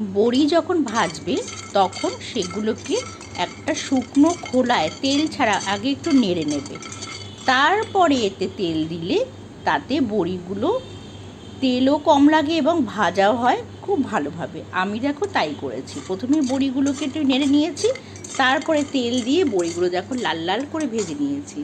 বড়ি যখন ভাজবে তখন সেগুলোকে একটা শুকনো খোলায় তেল ছাড়া আগে একটু নেড়ে নেবে। তারপরে এতে তেল দিলে তাতে বড়িগুলো তেলও কম লাগে এবং ভাজাও হয় খুব ভালোভাবে। আমি দেখো তাই করেছি। প্রথমে বড়িগুলোকে একটু নেড়ে নিয়েছি, তারপরে তেল দিয়ে বড়িগুলো দেখো লাল লাল করে ভেজে নিয়েছি।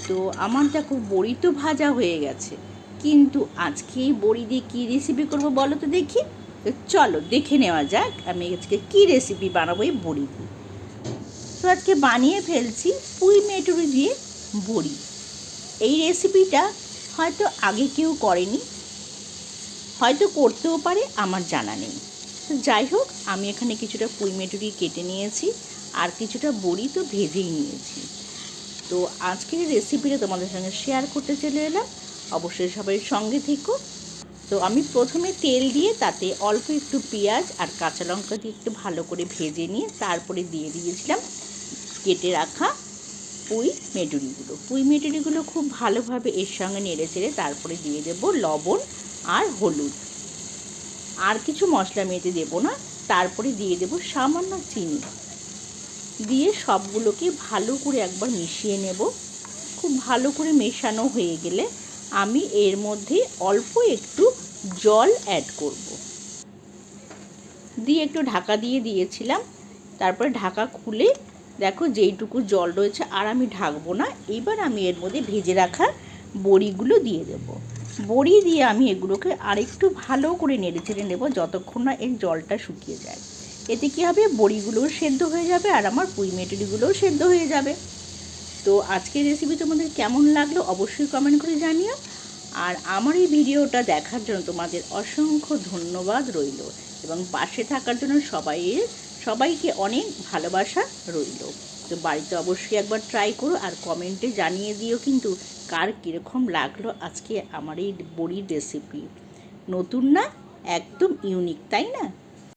তো আমার দেখো বড়ি তো ভাজা হয়ে গেছে, কিন্তু আজকে এই বড়ি দিয়ে কী রেসিপি করবো বলো তো দেখি। তো চলো দেখে নেওয়া যাক আমি আজকে কী রেসিপি বানাবো এই বড়ি দিয়ে। তো আজকে বানিয়ে ফেলছি পুঁই মেটুরি দিয়ে বড়ি। এই রেসিপিটা হয়তো আগে কেউ করেনি, হয়তো করতেও পারে, আমার জানা নেই। তো যাই হোক, আমি এখানে কিছুটা পুঁই মেটুরি কেটে নিয়েছি আর কিছুটা বড়ি তো ভেজেই নিয়েছি। তো আজকের রেসিপিটা তোমাদের সঙ্গে শেয়ার করতে চলে এলাম, অবশ্যই সবাই সঙ্গে থেকো। তো আমি প্রথমে তেল দিয়ে তাতে অল্প একটু পেঁয়াজ আর কাঁচা লঙ্কা দিয়ে একটু ভালো করে ভেজে নিয়ে তারপরে দিয়ে দিয়েছিলাম কেটে রাখা পুঁই মেটুরিগুলো খুব ভালোভাবে এর সঙ্গে নেড়ে চেড়ে তারপরে দিয়ে দেব লবণ আর হলুদ, আর কিছু মশলা মেটে দেবো না। তারপরে দিয়ে দেব সামান্য চিনি, দিয়ে সবগুলোকে ভালো করে একবার মিশিয়ে নেব। খুব ভালো করে মেশানো হয়ে গেলে আমি এর মধ্যে অল্প একটু জল অ্যাড করব, দিয়ে একটু ঢাকা দিয়ে দিয়েছিলাম। তারপরে ঢাকা খুলে দেখো যেইটুকু জল রয়েছে আর আমি ঢাকবো না। এবার আমি এর মধ্যে ভেজে রাখা বড়িগুলো দিয়ে দেব। বড়ি দিয়ে আমি এগুলোকে আরেকটু ভালো করে নেড়ে চেড়ে নেব যতক্ষণ না এর জলটা শুকিয়ে যায়। এতে কী হবে, বড়িগুলোও সেদ্ধ হয়ে যাবে আর আমার পুঁই মেটুরিগুলোও সেদ্ধ হয়ে যাবে। তো আজকের রেসিপি তোমাদের কেমন লাগলো অবশ্যই কমেন্ট করে জানিও। আর আমার এই ভিডিওটা দেখার জন্য তোমাদের অসংখ্য ধন্যবাদ রইল, এবং পাশে থাকার জন্য সবাইকে অনেক ভালোবাসা রইল। তো বাড়িতে অবশ্যই একবার ট্রাই করো আর কমেন্টে জানিয়ে দিও কিন্তু কার কীরকম লাগলো আজকে আমার এই বড়ির রেসিপি। নতুন না, একদম ইউনিক, তাই না?